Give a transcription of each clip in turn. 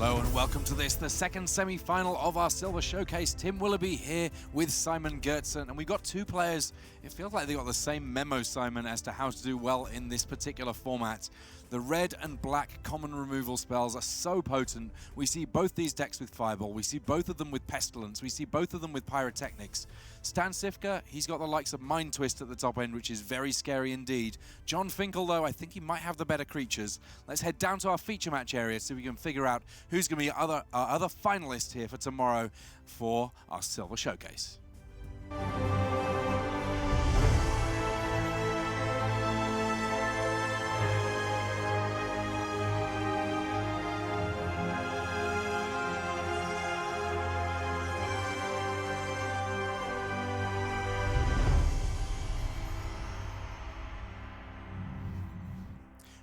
Hello and welcome to this, the second semi-final of our Silver Showcase. Tim Willoughby here with Simon Gertzen, and we've got two players. It feels like they got the same memo, Simon, as to how to do well in this particular format. The red and black common removal spells are so potent. We see both these decks with Fireball, we see both of them with Pestilence, we see both of them with Pyrotechnics. Stan Cifka, he's got the likes of Mind Twist at the top end, which is very scary indeed. Jon Finkel, though, I think he might have the better creatures. Let's head down to our feature match area so we can figure out who's going to be our other finalists here for tomorrow for our Silver Showcase.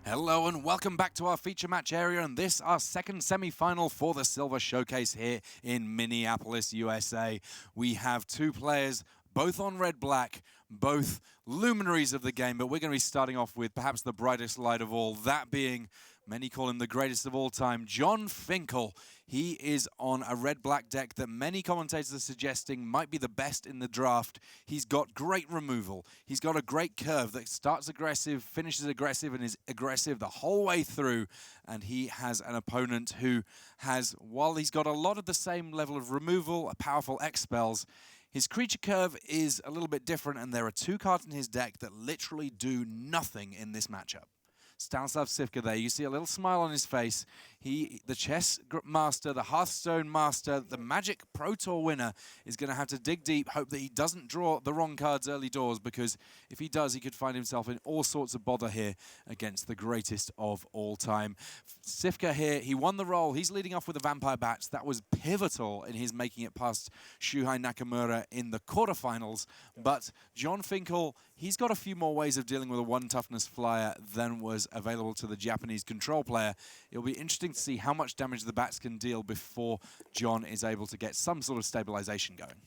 Hello and welcome back to our feature match area, and this our second semi-final for the Silver Showcase here in Minneapolis, USA. We have two players, both on red-black, both luminaries of the game, but we're going to be starting off with perhaps the brightest light of all, that being, many call him the greatest of all time, Jon Finkel. He is on a red-black deck that many commentators are suggesting might be the best in the draft. He's got great removal. He's got a great curve that starts aggressive, finishes aggressive, and is aggressive the whole way through. And he has an opponent who has, while he's got a lot of the same level of removal, powerful X spells, his creature curve is a little bit different, and there are two cards in his deck that literally do nothing in this matchup. Stanislav Cifka there, you see a little smile on his face. The chess master, the Hearthstone master, the Magic Pro Tour winner is going to have to dig deep, hope that he doesn't draw the wrong cards early doors, because if he does, he could find himself in all sorts of bother here against the greatest of all time. Cifka here, he won the roll. He's leading off with the Vampire Bats. That was pivotal in his making it past Shuhei Nakamura in the quarterfinals. But Jon Finkel, he's got a few more ways of dealing with a 1 toughness flyer than was available to the Japanese control player. It'll be interesting to see how much damage the bats can deal before Jon is able to get some sort of stabilization going.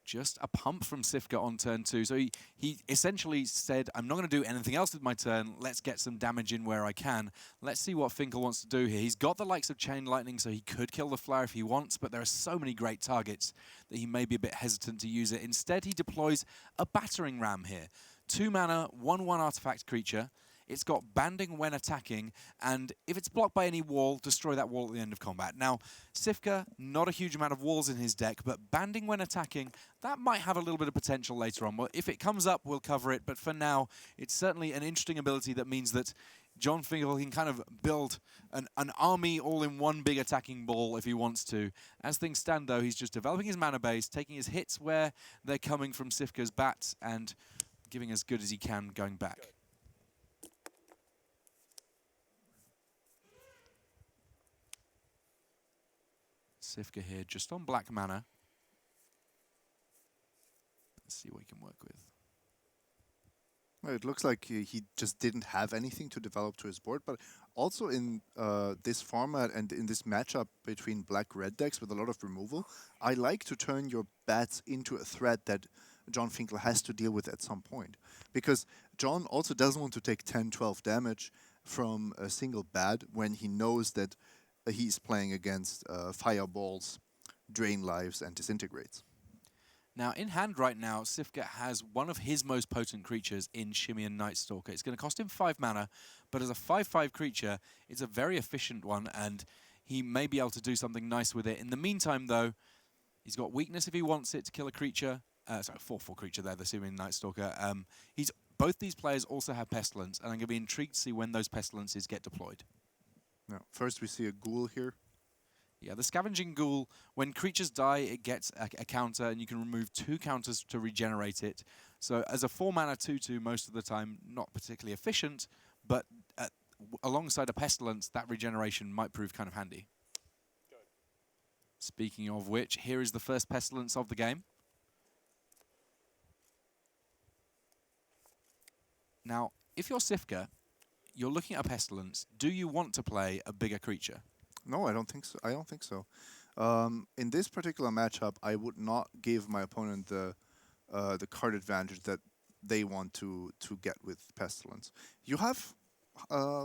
Just a pump from Cifka on turn 2. So he essentially said, I'm not going to do anything else with my turn. Let's get some damage in where I can. Let's see what Finkel wants to do here. He's got the likes of Chain Lightning, so he could kill the flyer if he wants, but there are so many great targets that he may be a bit hesitant to use it. Instead, he deploys a Battering Ram here. 2 mana, 1/1 artifact creature. It's got banding when attacking, and if it's blocked by any wall, destroy that wall at the end of combat. Now, Cifka, not a huge amount of walls in his deck, but banding when attacking, that might have a little bit of potential later on. Well, if it comes up, we'll cover it, but for now, it's certainly an interesting ability that means that Jon Finkel can kind of build an army all in one big attacking ball if he wants to. As things stand, though, he's just developing his mana base, taking his hits where they're coming from Cifka's bats, and giving as good as he can going back. Cifka here just on black mana. Let's see what he can work with. Well, it looks like he just didn't have anything to develop to his board, but also in this format and in this matchup between black-red decks with a lot of removal, I like to turn your bats into a threat that Jon Finkel has to deal with at some point. Because Jon also doesn't want to take 10, 12 damage from a single bat when he knows that he's playing against fireballs, drain lives, and disintegrates. Now, in hand right now, Cifka has one of his most potent creatures in Shimian Night Stalker. It's going to cost him 5 mana, but as a 5/5 creature, it's a very efficient one, and he may be able to do something nice with it. In the meantime, though, he's got weakness if he wants it to kill a creature. Sorry, 4/4 creature there, the Shimian Night Stalker. Both these players also have Pestilence, and I'm going to be intrigued to see when those Pestilences get deployed. Now, first we see a ghoul here. Yeah, the Scavenging Ghoul, when creatures die, it gets a counter, and you can remove 2 counters to regenerate it. So as a 4-mana 2/2, most of the time, not particularly efficient, but alongside a Pestilence, that regeneration might prove kind of handy. Good. Speaking of which, here is the first Pestilence of the game. Now, if you're Cifka, you're looking at a Pestilence. Do you want to play a bigger creature? No, I don't think so. I don't think so. In this particular matchup, I would not give my opponent the card advantage that they want to get with Pestilence. You have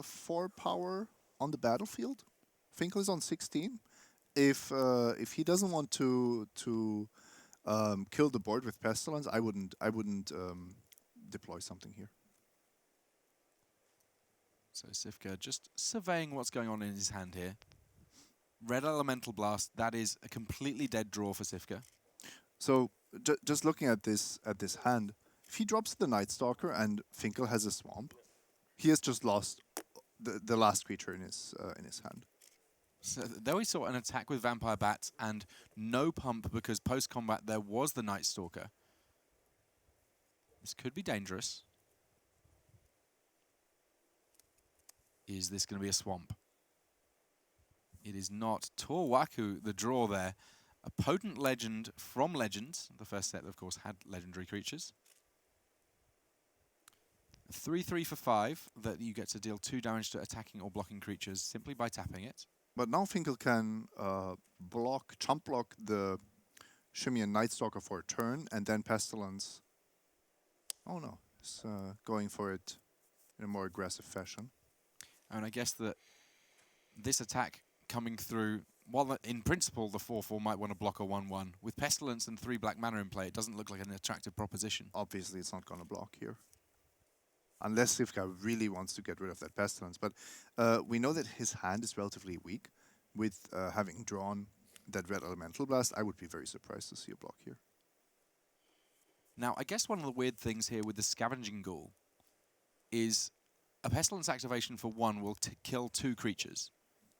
4 power on the battlefield. Finkel is on 16. If he doesn't want to kill the board with Pestilence, I wouldn't deploy something here. So Cifka just surveying what's going on in his hand here. Red Elemental Blast, that is a completely dead draw for Cifka. So just looking at this hand, if he drops the Night Stalker and Finkel has a Swamp, he has just lost the last creature in his hand. So there we saw an attack with Vampire Bats and no pump because post-combat there was the Night Stalker. This could be dangerous. Is this going to be a swamp? It is not. Torwaku, the draw there. A potent legend from Legends. The first set, of course, had legendary creatures. 3/3 for 5 that you get to deal 2 damage to attacking or blocking creatures simply by tapping it. But now Finkel can chump block the Shimmy and Night Stalker for a turn, and then Pestilence. Oh no, he's going for it in a more aggressive fashion. And I guess that this attack coming through, while in principle the 4/4 might want to block a 1/1, with Pestilence and 3 black mana in play, it doesn't look like an attractive proposition. Obviously, it's not going to block here. Unless Cifka really wants to get rid of that Pestilence. But we know that his hand is relatively weak. With having drawn that Red Elemental Blast, I would be very surprised to see a block here. Now, I guess one of the weird things here with the Scavenging Ghoul is a Pestilence activation for 1 will kill 2 creatures.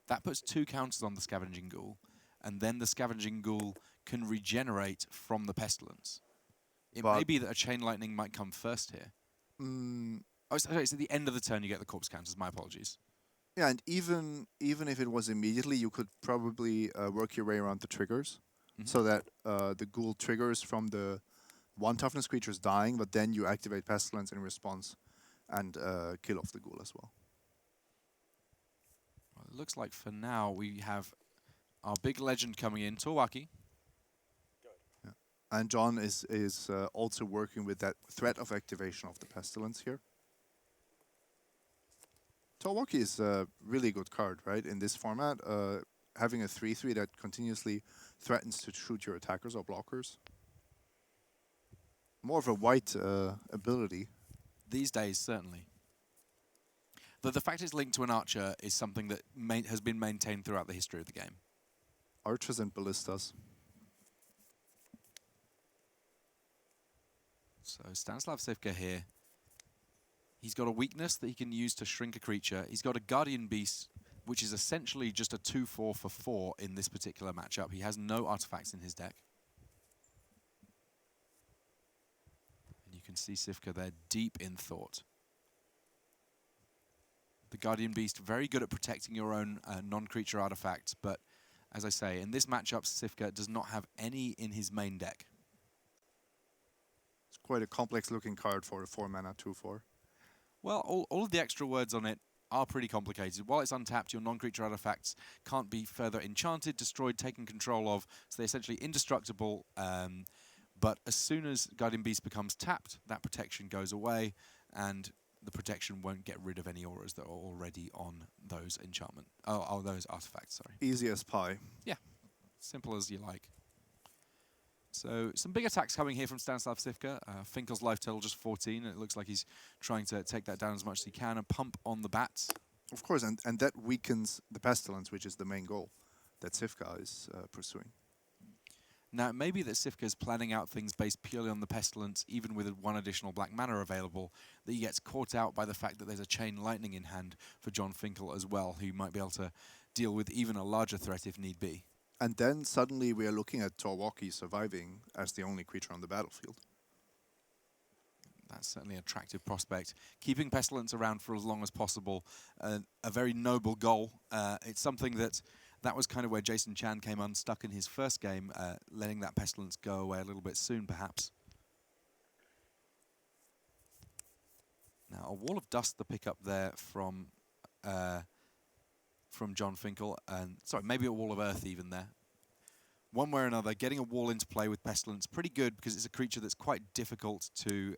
That puts 2 counters on the Scavenging Ghoul, and then the Scavenging Ghoul can regenerate from the Pestilence. It may be that a Chain Lightning might come first here. Oh, sorry, it's at the end of the turn you get the corpse counters. My apologies. Yeah, and even if it was immediately, you could probably work your way around the triggers, so that the Ghoul triggers from the 1 toughness creatures dying, but then you activate Pestilence in response and kill off the Ghoul as well. Well, it looks like for now we have our big legend coming in, Torwaki. Yeah. And Jon is also working with that threat of activation of the Pestilence here. Torwaki is a really good card, right? In this format, having a 3/3 that continuously threatens to shoot your attackers or blockers. More of a white ability. These days, certainly. The fact it's linked to an archer is something that has been maintained throughout the history of the game. Archers and ballistas. So Stanislav Cifka here. He's got a weakness that he can use to shrink a creature. He's got a Guardian Beast, which is essentially just a 2/4 for 4 in this particular matchup. He has no artifacts in his deck. And you can see Cifka there deep in thought. The Guardian Beast, very good at protecting your own non-creature artifacts, but as I say, in this matchup, Cifka does not have any in his main deck. It's quite a complex-looking card for a 4-mana 2/4. Well, all of the extra words on it are pretty complicated. While it's untapped, your non-creature artifacts can't be further enchanted, destroyed, taken control of, so they're essentially indestructible. But as soon as Guardian Beast becomes tapped, that protection goes away, and the protection won't get rid of any auras that are already on those those artifacts. Sorry. Easy as pie. Yeah, simple as you like. So some big attacks coming here from Stanislav Cifka. Finkel's life total just 14. It looks like he's trying to take that down as much as he can and pump on the bats. Of course, and that weakens the Pestilence, which is the main goal that Cifka is pursuing. Now, it may be that Cifka is planning out things based purely on the Pestilence, even with 1 additional black mana available, that he gets caught out by the fact that there's a Chain Lightning in hand for Jon Finkel as well, who might be able to deal with even a larger threat if need be. And then suddenly we are looking at Torwaki surviving as the only creature on the battlefield. That's certainly an attractive prospect. Keeping Pestilence around for as long as possible, a very noble goal. It's something that was kind of where Jason Chan came unstuck in his first game, letting that Pestilence go away a little bit soon, perhaps. Now, a Wall of Dust, the pickup there from Jon Finkel, and sorry, maybe a Wall of Earth even there. One way or another, getting a wall into play with Pestilence, pretty good because it's a creature that's quite difficult to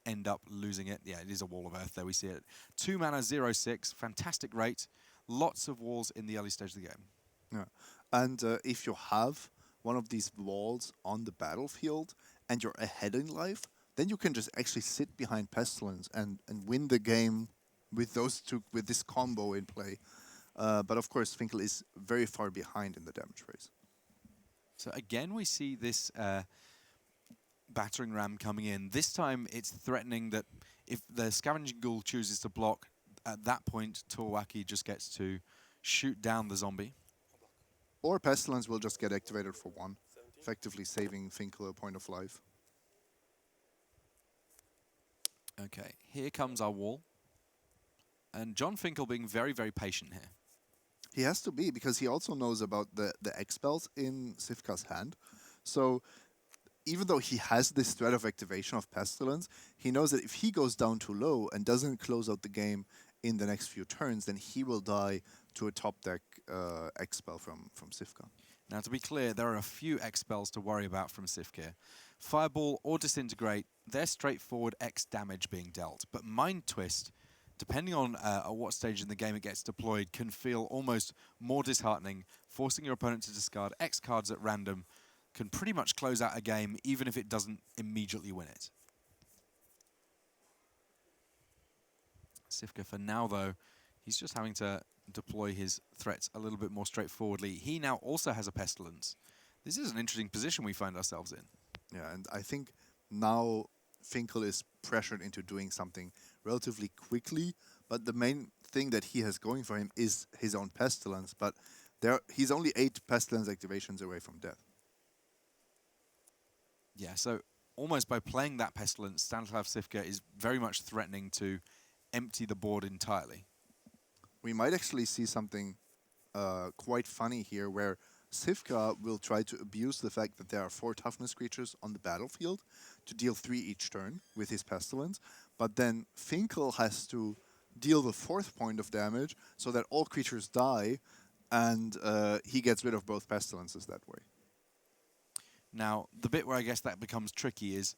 end up losing it. Yeah, it is a Wall of Earth there, we see it. 2 mana, 0/6, fantastic rate. lots of walls in the early stage of the game. Yeah. And if you have one of these walls on the battlefield and you're ahead in life, then you can just actually sit behind Pestilence and win the game with those two, with this combo in play. But of course, Finkel is very far behind in the damage race. So again, we see this battering ram coming in. This time, it's threatening that if the Scavenging Ghoul chooses to block, at that point, Torwaki just gets to shoot down the zombie. Or Pestilence will just get activated for one, effectively saving Finkel a point of life. Okay, here comes our wall. And Jon Finkel being very, very patient here. He has to be, because he also knows about the X-Spells in Cifka's hand. So even though he has this threat of activation of Pestilence, he knows that if he goes down too low and doesn't close out the game in the next few turns, then he will die to a top deck X-Spell from Cifka. Now, to be clear, there are a few X-Spells to worry about from Cifka. Fireball or Disintegrate, they're straightforward X damage being dealt. But Mind Twist, depending on at what stage in the game it gets deployed, can feel almost more disheartening. Forcing your opponent to discard X cards at random can pretty much close out a game, even if it doesn't immediately win it. Cifka, for now, though, he's just having to deploy his threats a little bit more straightforwardly. He now also has a Pestilence. This is an interesting position we find ourselves in. Yeah, and I think now Finkel is pressured into doing something relatively quickly, but the main thing that he has going for him is his own Pestilence, but he's only 8 Pestilence activations away from death. Yeah, so almost by playing that Pestilence, Stanislav Cifka is very much threatening to empty the board entirely. We might actually see something quite funny here, where Cifka will try to abuse the fact that there are 4 toughness creatures on the battlefield to deal 3 each turn with his Pestilence, but then Finkel has to deal the 4th point of damage so that all creatures die, and he gets rid of both Pestilences that way. Now, the bit where I guess that becomes tricky is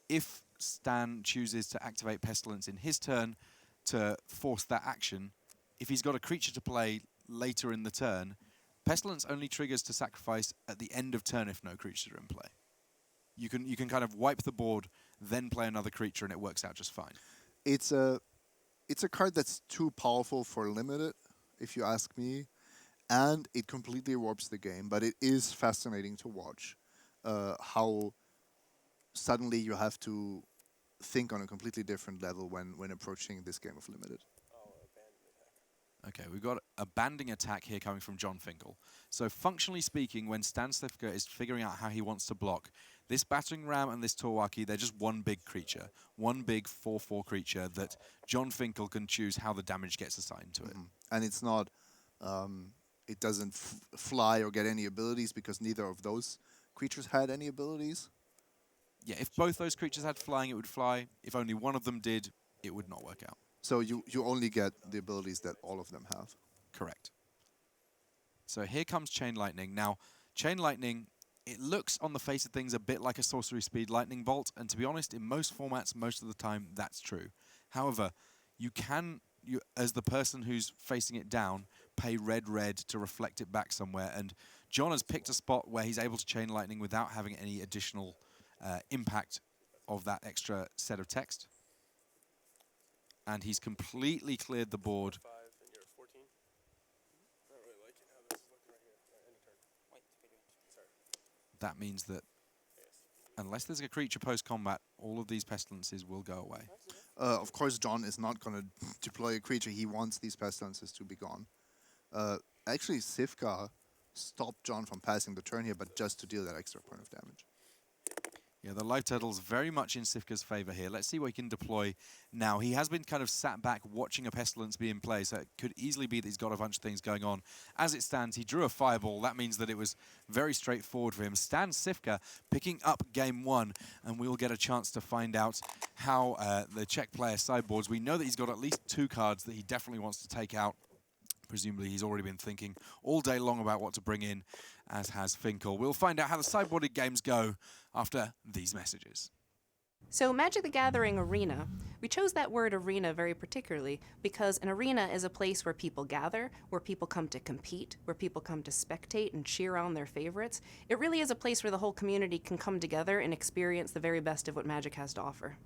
if Stan chooses to activate Pestilence in his turn to force that action, if he's got a creature to play later in the turn, Pestilence only triggers to sacrifice at the end of turn if no creatures are in play. You can kind of wipe the board, then play another creature, and it works out just fine. It's a card that's too powerful for limited, if you ask me, and it completely warps the game, but it is fascinating to watch. How suddenly you have to think on a completely different level when approaching this game of limited. Okay, we've got a banding attack here coming from Jon Finkel. So functionally speaking, when Stan Cifka is figuring out how he wants to block, this Battering Ram and this Torwaki, they're just one big creature. One big 4/4 creature that Jon Finkel can choose how the damage gets assigned to it. And it's not, it doesn't fly or get any abilities, because neither of those creatures had any abilities. Yeah, if both those creatures had flying, it would fly. If only one of them did, it would not work out. So you only get the abilities that all of them have. Correct. So here comes Chain Lightning. Now, Chain Lightning, it looks on the face of things a bit like a Sorcery Speed Lightning Bolt, and to be honest, in most formats, most of the time, that's true. However, you as the person who's facing it down, pay red to reflect it back somewhere, and Jon has picked a spot where he's able to Chain Lightning without having any additional impact of that extra set of text. And he's completely cleared the board. That means that unless there's a creature post-combat, all of these Pestilences will go away. Of course, Jon is not going to deploy a creature. He wants these Pestilences to be gone. Actually, Cifka stopped Jon from passing the turn here, but just to deal that extra point of damage. Yeah, the Life Turtle's very much in Cifka's favor here. Let's see what he can deploy now. He has been kind of sat back watching a Pestilence be in play, so it could easily be that he's got a bunch of things going on. As it stands, he drew a Fireball. That means that it was very straightforward for him. Stan Cifka picking up game 1, and we'll get a chance to find out how the Czech player sideboards. We know that he's got at least 2 cards that he definitely wants to take out. Presumably he's already been thinking all day long about what to bring in, as has Finkel. We'll find out how the sideboarded games go after these messages. So, Magic the Gathering Arena, we chose that word arena very particularly because an arena is a place where people gather, where people come to compete, where people come to spectate and cheer on their favorites. It really is a place where the whole community can come together and experience the very best of what Magic has to offer.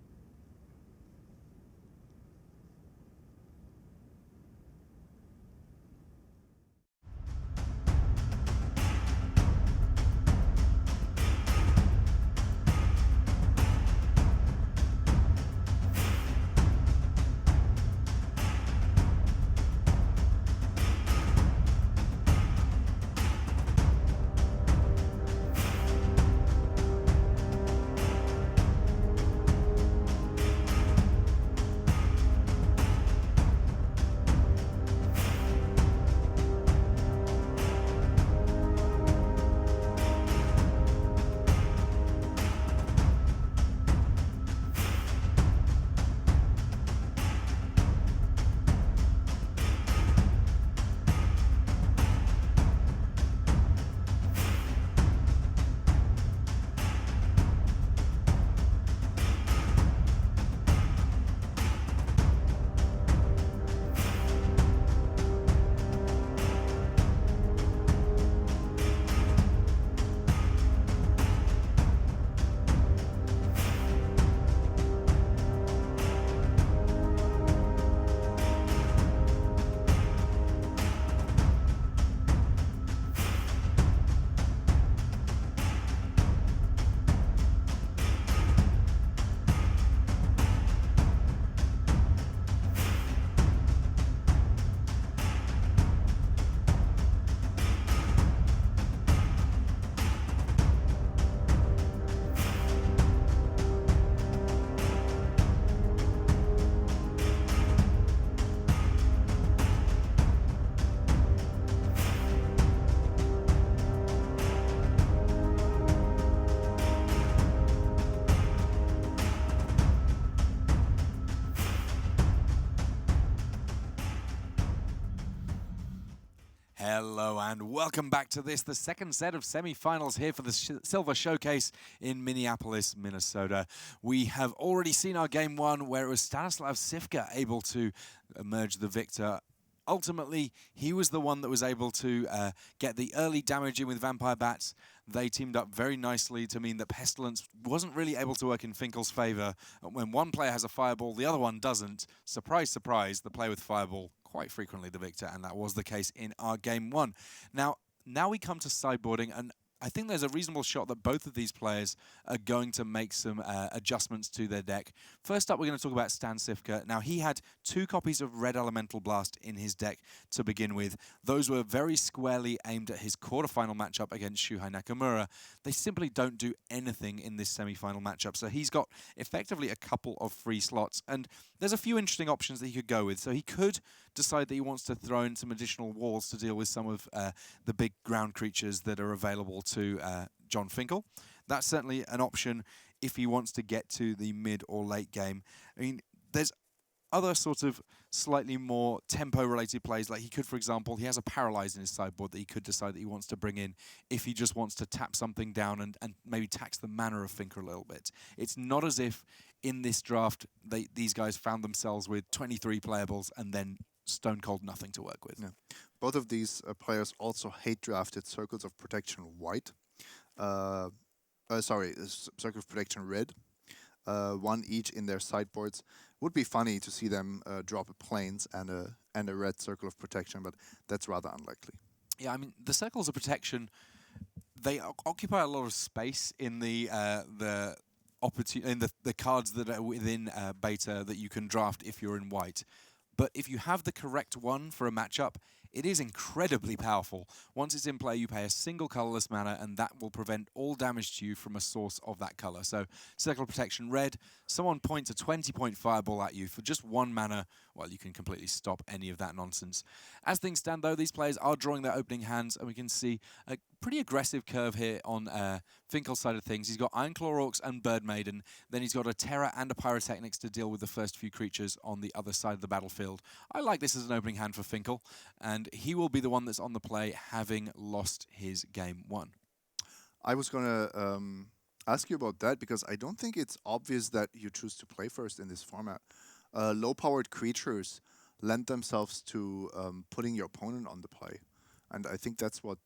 Hello and welcome back to this, the second set of semi-finals here for the Silver Showcase in Minneapolis, Minnesota. We have already seen our game one where it was Stanislav Cifka able to emerge the victor. Ultimately, he was the one that was able to get the early damage in with Vampire Bats. They teamed up very nicely to mean that Pestilence wasn't really able to work in Finkel's favor. When one player has a Fireball, the other one doesn't. Surprise, surprise, the player with Fireball quite frequently the victor, and that was the case in our game one. Now we come to sideboarding, and I think there's a reasonable shot that both of these players are going to make some adjustments to their deck. First up, we're going to talk about Stan Cifka. Now, he had 2 copies of Red Elemental Blast in his deck to begin with. Those were very squarely aimed at his quarterfinal matchup against Shuhei Nakamura. They simply don't do anything in this semi-final matchup, so he's got effectively a couple of free slots, and there's a few interesting options that he could go with. So he could decide that he wants to throw in some additional walls to deal with some of the big ground creatures that are available to Jon Finkel. That's certainly an option if he wants to get to the mid or late game. I mean, there's other sort of slightly more tempo-related plays. Like he could, for example, he has a Paralyze in his sideboard that he could decide that he wants to bring in if he just wants to tap something down and maybe tax the mana of Finkel a little bit. It's not as if in this draft these guys found themselves with 23 playables and then stone cold nothing to work with. Yeah. Both of these players also hate drafted Circles of Protection White. Circle of Protection Red. 1 each in their sideboards. Would be funny to see them drop a Plains and a red Circle of Protection, but that's rather unlikely. Yeah, I mean, the Circles of Protection, they occupy a lot of space in the cards that are within beta that you can draft if you're in white. But if you have the correct one for a matchup, it is incredibly powerful. Once it's in play, you pay a single colorless mana, and that will prevent all damage to you from a source of that color. So, Circle of Protection Red, someone points a 20-point fireball at you for just 1 mana. Well, you can completely stop any of that nonsense. As things stand, though, these players are drawing their opening hands, and we can see a pretty aggressive curve here on Finkel's side of things. He's got Ironclaw Orcs and Bird Maiden. Then he's got a Terra and a Pyrotechnics to deal with the first few creatures on the other side of the battlefield. I like this as an opening hand for Finkel, and he will be the one that's on the play, having lost his game 1. I was going to ask you about that because I don't think it's obvious that you choose to play first in this format. Low-powered creatures lend themselves to putting your opponent on the play, and I think that's what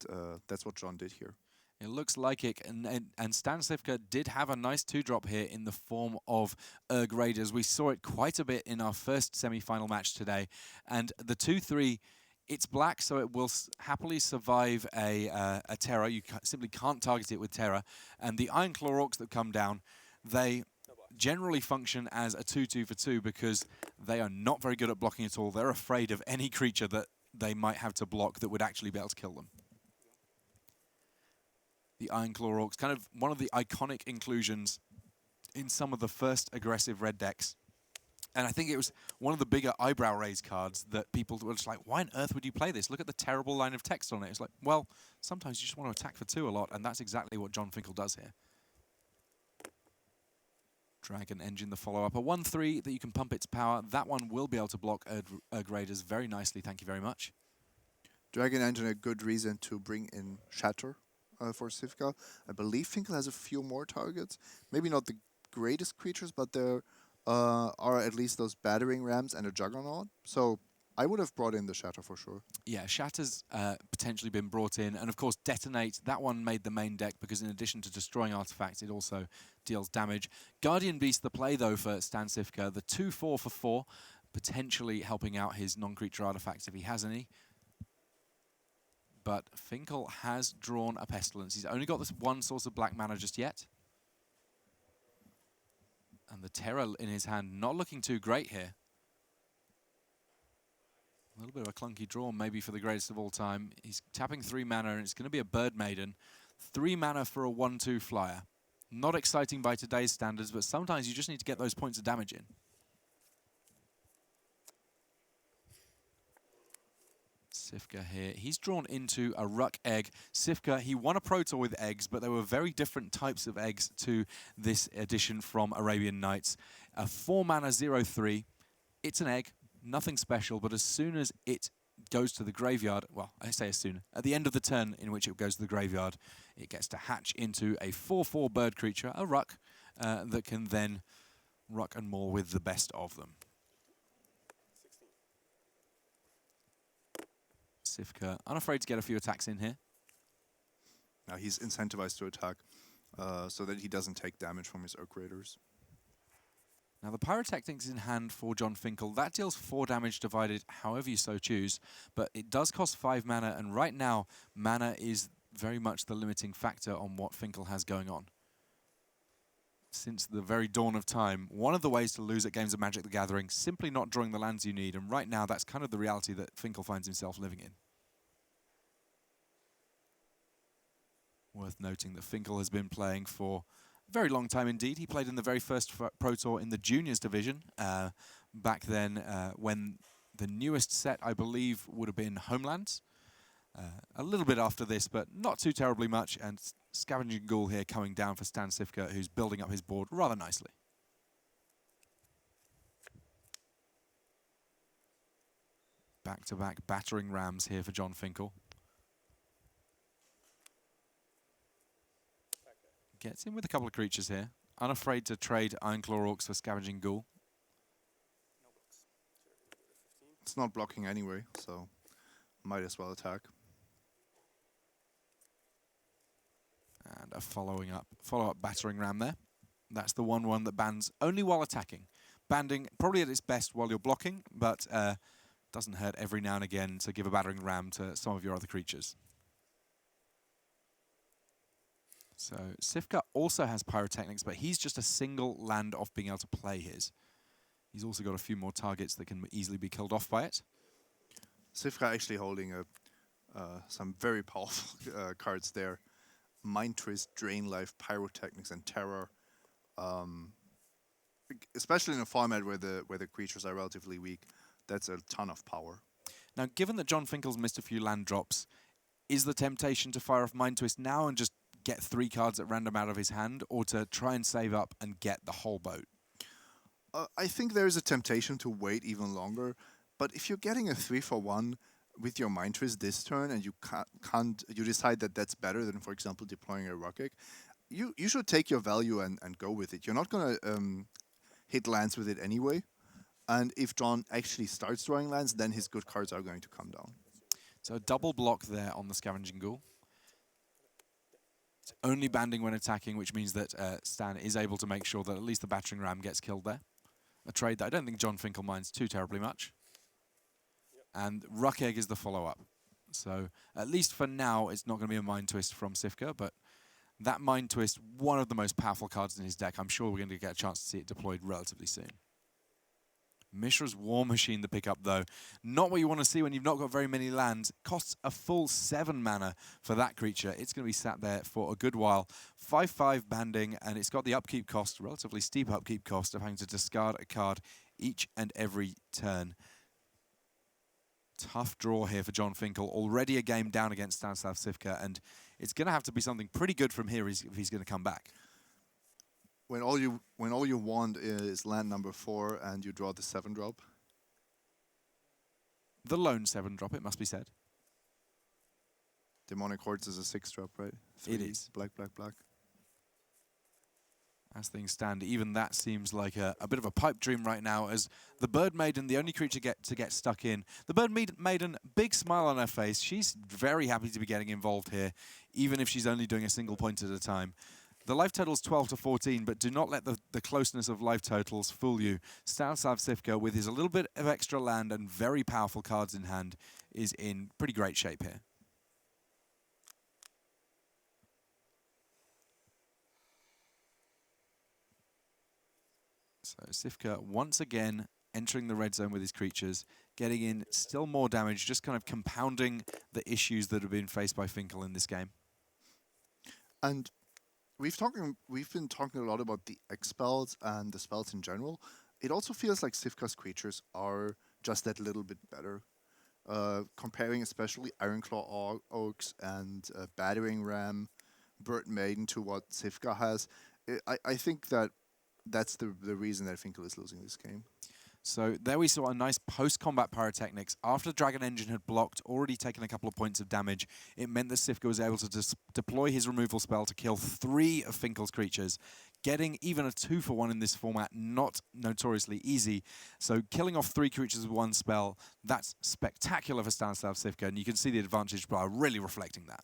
John did here. It looks like it, and Stan Cifka did have a nice 2-drop here in the form of Erg Raiders. We saw it quite a bit in our first semi-final match today, and the 2-3, it's black, so it will happily survive a Terror. You simply can't target it with Terror, and the Iron Claw Orcs that come down, they generally function as a 2-2 for 2 because they are not very good at blocking at all. They're afraid of any creature that they might have to block that would actually be able to kill them. The Iron Claw Orcs, kind of one of the iconic inclusions in some of the first aggressive red decks. And I think it was one of the bigger eyebrow raise cards that people were just like, why on earth would you play this? Look at the terrible line of text on it. It's like, well, sometimes you just want to attack for 2 a lot, and that's exactly what Jon Finkel does here. Dragon Engine, the follow-up. A 1-3 that you can pump its power. That one will be able to block Erg Raiders very nicely. Thank you very much. Dragon Engine, a good reason to bring in Shatter for Cifka. I believe Finkel has a few more targets. Maybe not the greatest creatures, but there are at least those battering rams and a Juggernaut. So I would have brought in the Shatter for sure. Yeah, Shatter's potentially been brought in. And of course, Detonate, that one made the main deck because in addition to destroying artifacts, it also deals damage. Guardian Beast the play, though, for Stan Cifka. The 2-4 for 4, potentially helping out his non-creature artifacts if he has any. But Finkel has drawn a Pestilence. He's only got this one source of black mana just yet. And the Terror in his hand not looking too great here. A little bit of a clunky draw maybe for the greatest of all time. He's tapping 3 mana and it's going to be a Bird Maiden. 3 mana for a 1-2 flyer. Not exciting by today's standards, but sometimes you just need to get those points of damage in. Cifka here. He's drawn into a Ruck Egg. Cifka, he won a Pro Tour with eggs, but there were very different types of eggs to this edition from Arabian Nights. A 4-mana 0-3. It's an egg, nothing special, but as soon as it goes to the graveyard, well, I say as soon, at the end of the turn in which it goes to the graveyard, it gets to hatch into a 4-4 bird creature, a Ruck, that can then ruck and maul with the best of them. Cifka, unafraid to get a few attacks in here. Now he's incentivized to attack so that he doesn't take damage from his Erg Raiders. Now the Pyrotechnic's in hand for Jon Finkel. That deals 4 damage divided however you so choose, but it does cost 5 mana, and right now, mana is very much the limiting factor on what Finkel has going on. Since the very dawn of time, one of the ways to lose at games of Magic the Gathering, simply not drawing the lands you need, and right now that's kind of the reality that Finkel finds himself living in. Worth noting that Finkel has been playing for a very long time indeed. He played in the very first Pro Tour in the Juniors division back then when the newest set, I believe, would have been Homelands. A little bit after this, but not too terribly much. And Scavenging Ghoul here coming down for Stan Cifka, who's building up his board rather nicely. Back-to-back battering rams here for Jon Finkel. Gets in with a couple of creatures here. Unafraid to trade Ironclaw Orcs for Scavenging Ghoul. It's not blocking anyway, so might as well attack. And a follow-up battering ram there. That's the 1/1 that bans only while attacking. Banding probably at its best while you're blocking, but doesn't hurt every now and again to give a battering ram to some of your other creatures. So Cifka also has Pyrotechnics, but he's just a single land off being able to play his. He's also got a few more targets that can easily be killed off by it. Cifka actually holding some very powerful cards there. Mind Twist, Drain Life, Pyrotechnics, and Terror. Especially in a format where the creatures are relatively weak, that's a ton of power. Now, given that Jon Finkel's missed a few land drops, is the temptation to fire off Mind Twist now and just get 3 cards at random out of his hand, or to try and save up and get the whole boat? I think there is a temptation to wait even longer, but if you're getting a 3-for-1 with your Mind Twist this turn and you you decide that that's better than, for example, deploying a Ruck Egg, you should take your value and go with it. You're not gonna hit lands with it anyway. And if Jon actually starts drawing lands, then his good cards are going to come down. So a double block there on the Scavenging Ghoul. It's only banding when attacking, which means that Stan is able to make sure that at least the battering ram gets killed there. A trade that I don't think Jon Finkel minds too terribly much. And Ruck Egg is the follow-up. So at least for now, it's not going to be a Mind Twist from Cifka, but that Mind Twist, one of the most powerful cards in his deck. I'm sure we're going to get a chance to see it deployed relatively soon. Mishra's War Machine, the pickup, though. Not what you want to see when you've not got very many lands. Costs a full 7 mana for that creature. It's going to be sat there for a good while. 5/5 banding, and it's got the upkeep cost, relatively steep upkeep cost, of having to discard a card each and every turn. Tough draw here for Jon Finkel. Already a game down against Stanislav Cifka, and it's going to have to be something pretty good from here if he's going to come back. When all you want is land number 4 and you draw the 7-drop. The lone 7-drop, it must be said. Demonic Hordes is a 6-drop, right? 3, It is. Black, black, black. As things stand, even that seems like a bit of a pipe dream right now, as the Bird Maiden, the only creature to get stuck in. The Bird Maiden, big smile on her face. She's very happy to be getting involved here, even if she's only doing a single point at a time. The life total's 12 to 14, but do not let the closeness of life totals fool you. Stanislav Cifka, with his a little bit of extra land and very powerful cards in hand, is in pretty great shape here. So Cifka once again entering the red zone with his creatures, getting in still more damage, just kind of compounding the issues that have been faced by Finkel in this game. And we've been talking a lot about the X spells and the spells in general. It also feels like Cifka's creatures are just that little bit better. Comparing especially Ironclaw Oaks and Battering Ram, Bird Maiden to what Cifka has, I think that's the reason that Finkel is losing this game. So there we saw a nice post-combat pyrotechnics. After the Dragon Engine had blocked, already taken a couple of points of damage, it meant that Cifka was able to deploy his removal spell to kill 3 of Finkel's creatures, getting even a 2-for-1 in this format, not notoriously easy. So killing off 3 creatures with 1 spell, that's spectacular for Stanislav Cifka, and you can see the advantage by really reflecting that.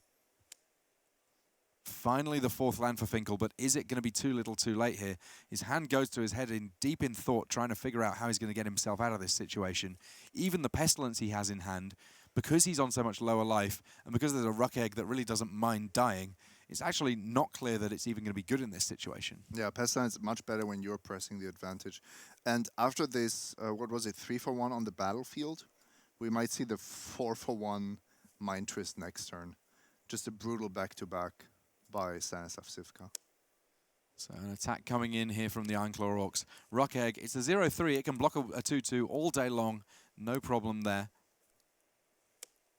Finally, the 4th land for Finkel, but is it going to be too little too late here? His hand goes to his head deep in thought, trying to figure out how he's going to get himself out of this situation. Even the Pestilence he has in hand, because he's on so much lower life, and because there's a Ruck Egg that really doesn't mind dying, it's actually not clear that it's even going to be good in this situation. Yeah, Pestilence is much better when you're pressing the advantage. And after this, what was it, 3-for-1 on the battlefield, we might see the 4-for-1 Mind Twist next turn. Just a brutal back-to-back by Stanislav Cifka. So an attack coming in here from the Ironclaw Orcs. Ruck Egg, it's a 0/3. It can block a 2/2 all day long. No problem there.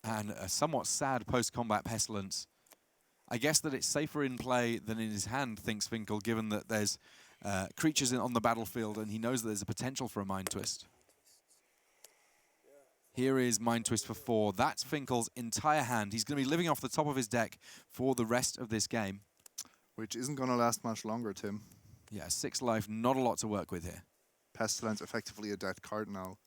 And a somewhat sad post-combat Pestilence. I guess that it's safer in play than in his hand, thinks Finkel, given that there's creatures on the battlefield and he knows that there's a potential for a Mind Twist. Here is Mind Twist for 4. That's Finkel's entire hand. He's going to be living off the top of his deck for the rest of this game. Which isn't going to last much longer, Tim. Yeah, 6 life, not a lot to work with here. Pestilence, effectively a dead card now.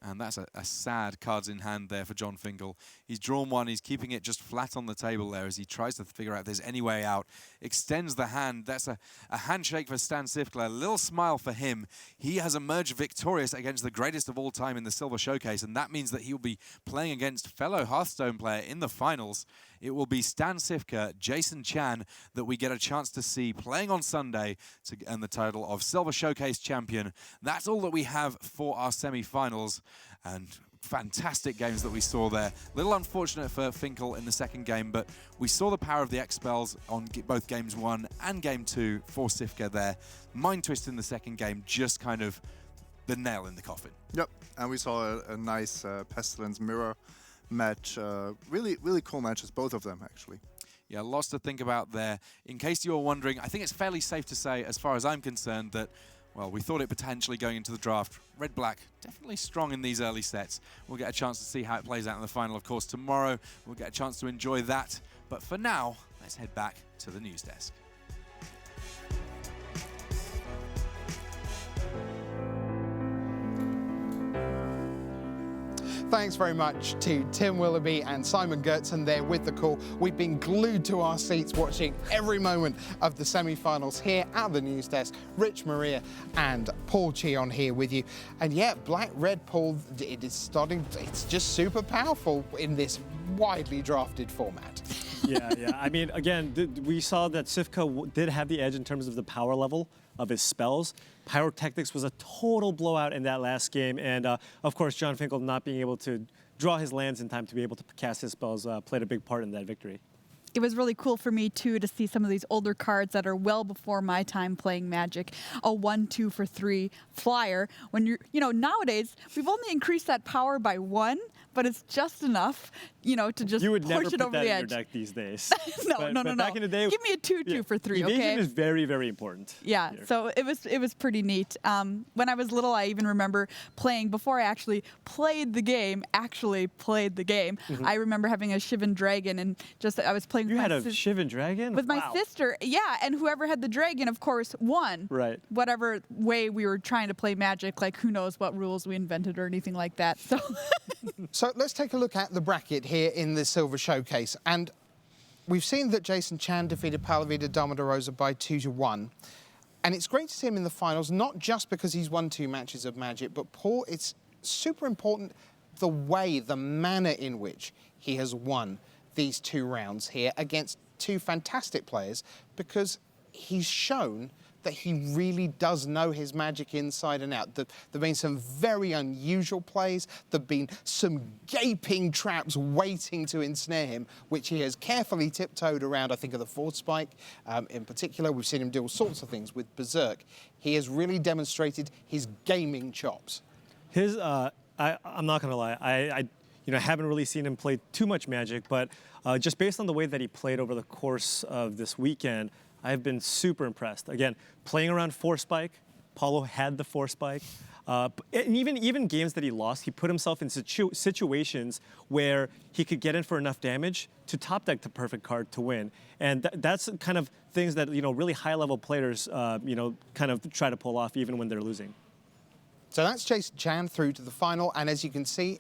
And that's a sad cards in hand there for Jon Finkel. He's drawn 1, he's keeping it just flat on the table there as he tries to figure out if there's any way out. Extends the hand. That's a handshake for Stan Cifka. A little smile for him. He has emerged victorious against the greatest of all time in the Silver Showcase, and that means that he'll be playing against fellow Hearthstone player in the finals. It will be Stan Cifka, Jason Chan, that we get a chance to see playing on Sunday to earn the title of Silver Showcase champion. That's all that we have for our semi-finals. And fantastic games that we saw there. Little unfortunate for Finkel in the second game, but we saw the power of the X spells on both games 1 and game 2 for Cifka there. Mind Twist in the second game, just kind of the nail in the coffin. Yep, and we saw a nice Pestilence Mirror match. Really cool matches, both of them actually. Yeah, lots to think about there. In case you're wondering, I think it's fairly safe to say, as far as I'm concerned, that well, we thought it potentially going into the draft. Red-black, definitely strong in these early sets. We'll get a chance to see how it plays out in the final, of course, tomorrow. We'll get a chance to enjoy that. But for now, let's head back to the news desk. Thanks very much to Tim Willoughby and Simon Gertzen there with the call. We've been glued to our seats watching every moment of the semi-finals here at the news desk. Rich Maria and Paul Cheon here with you. And yeah, black-red, Paul, it's just super powerful in this widely drafted format. Yeah. I mean, again, we saw that Cifka did have the edge in terms of the power level of his spells. Pyrotechnics was a total blowout in that last game, and of course, Jon Finkel not being able to draw his lands in time to be able to cast his spells played a big part in that victory. It was really cool for me, too, to see some of these older cards that are well before my time playing Magic. A 1-2 for 3 flyer. When nowadays, we've only increased that power by 1, but it's just enough, to just You would push never it put over that the in edge. your deck these days. No. Back in the day, give me a 2-2 for 3, evasion okay? is very, very important. Yeah, here. so it was pretty neat. When I was little, I even remember playing, before I actually played the game, Mm-hmm. I remember having a Shivan Dragon, and I was playing You with had my a Shivan Dragon? with my Wow. sister, yeah, and whoever had the dragon, of course, won. Right. Whatever way we were trying to play Magic, like who knows what rules we invented or anything like that. So, So let's take a look at the bracket here in the Silver Showcase. And we've seen that Jason Chan defeated Palavida Damarosa by 2-1. And it's great to see him in the finals, not just because he's won 2 matches of Magic, but Paul, it's super important the manner in which he has won these 2 rounds here against 2 fantastic players, because he's shown that he really does know his Magic inside and out. There have been some very unusual plays. There have been some gaping traps waiting to ensnare him, which he has carefully tiptoed around. I think of the Force Spike in particular. We've seen him do all sorts of things with Berserk. He has really demonstrated his gaming chops. I'm not gonna lie, I haven't really seen him play too much Magic, but just based on the way that he played over the course of this weekend, I've been super impressed. Again, playing around Force Spike, Paulo had the Force Spike. And even games that he lost, he put himself in situations where he could get in for enough damage to top deck the perfect card to win. And that's kind of things that really high-level players kind of try to pull off even when they're losing. So that's Jason Chan through to the final, and as you can see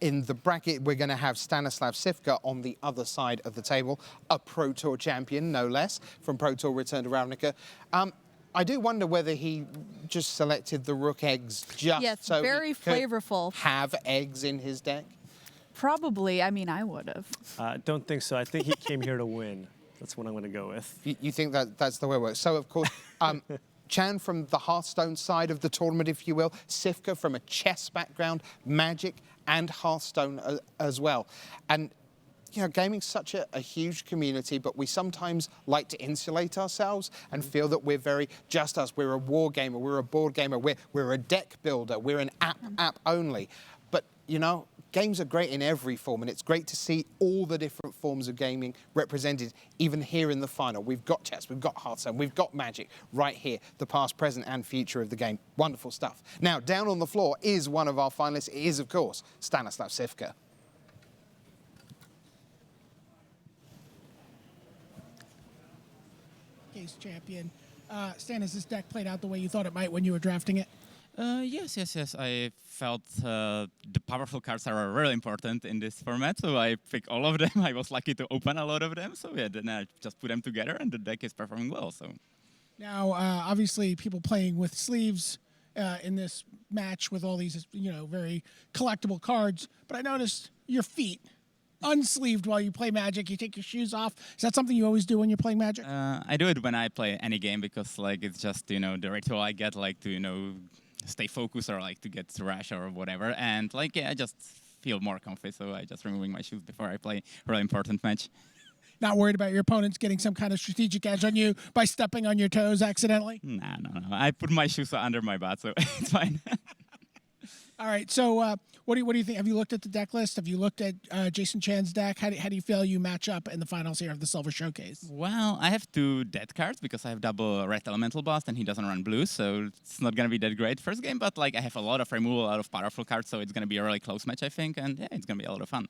in the bracket, we're going to have Stanislav Cifka on the other side of the table, a Pro Tour champion, no less, from Pro Tour Return to Ravnica. I do wonder whether he just selected the Rook eggs just so very he could flavorful. have eggs in his deck. probably, I mean, I would have. Don't think so. I think he came here to win. That's what I'm going to go with. You think that's the way it works? So, of course, Chan from the Hearthstone side of the tournament, if you will. Cifka from a chess background, Magic and Hearthstone as well. And, gaming's such a huge community, but we sometimes like to insulate ourselves and feel that we're very just us. We're a war gamer, we're a board gamer, we're a deck builder, we're an app only. But, games are great in every form, and it's great to see all the different forms of gaming represented, even here in the final. We've got chess, we've got Hearthstone, we've got Magic right here, the past, present, and future of the game. Wonderful stuff. Now, down on the floor is one of our finalists. It is, of course, Stanislav Cifka. Case champion. Stan, has this deck played out the way you thought it might when you were drafting it? Yes. I felt the powerful cards are really important in this format, so I picked all of them. I was lucky to open a lot of them, so yeah, then I just put them together, and the deck is performing well. So Now, obviously, people playing with sleeves in this match with all these, very collectible cards. But I noticed your feet unsleeved while you play Magic. You take your shoes off. Is that something you always do when you're playing Magic? I do it when I play any game because, it's just the ritual I get, to stay focused or to get thrash or whatever, and I just feel more comfy. So I just removing my shoes before I play a really important match. Not worried about your opponents getting some kind of strategic edge on you by stepping on your toes accidentally? No. I put my shoes under my butt, so it's fine. All right. So, what do you think? Have you looked at the deck list? Have you looked at Jason Chan's deck? How do you feel you match up in the finals here of the Silver Showcase? Well, I have 2 dead cards because I have double red elemental blast and he doesn't run blue, so it's not gonna be that great first game. But I have a lot of removal, a lot of powerful cards, so it's gonna be a really close match, I think, and yeah, it's gonna be a lot of fun.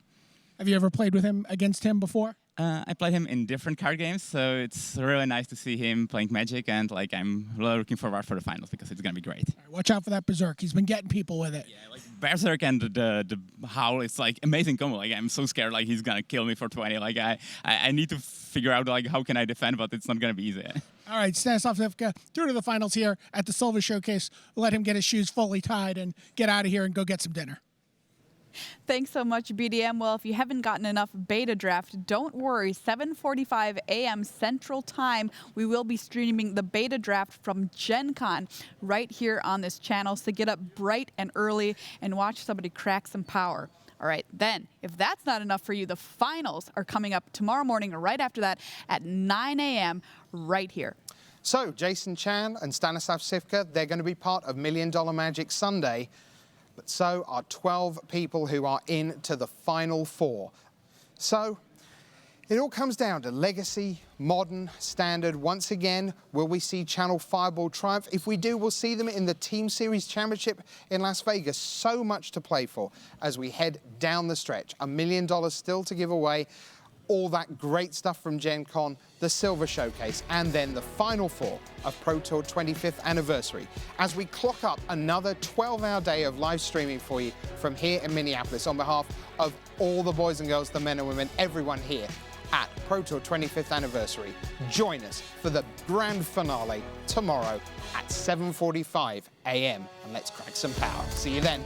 Have you ever played with him against him before? I played him in different card games, so it's really nice to see him playing Magic, and like I'm really looking forward for the finals because it's gonna be great. All right, watch out for that Berserk. He's been getting people with it. Yeah, like Berserk and the Howl is like amazing combo. Like I'm so scared like he's gonna kill me for 20. Like I need to figure out like how can I defend, but it's not gonna be easy. All right, Stanislav Cifka, through to the finals here at the Silver Showcase. We'll let him get his shoes fully tied and get out of here and go get some dinner. Thanks so much, BDM. Well, if you haven't gotten enough beta draft, don't worry. 7:45 a.m. Central Time, we will be streaming the beta draft from Gen Con right here on this channel. So get up bright and early and watch somebody crack some power. All right, then, if that's not enough for you, the finals are coming up tomorrow morning or right after that at 9 a.m. right here. So, Jason Chan and Stanislav Cifka, they're going to be part of $1 Million Magic Sunday. But so are 12 people who are in to the Final Four. So it all comes down to Legacy, Modern, Standard. Once again, will we see Channel Fireball triumph? If we do, we'll see them in the Team Series Championship in Las Vegas. So much to play for as we head down the stretch. $1 million still to give away. All that great stuff from Gen Con, the Silver Showcase, and then the Final Four of Pro Tour 25th Anniversary. As we clock up another 12-hour day of live streaming for you from here in Minneapolis on behalf of all the boys and girls, the men and women, everyone here at Pro Tour 25th Anniversary. Join us for the grand finale tomorrow at 7:45 a.m. and let's crack some power. See you then.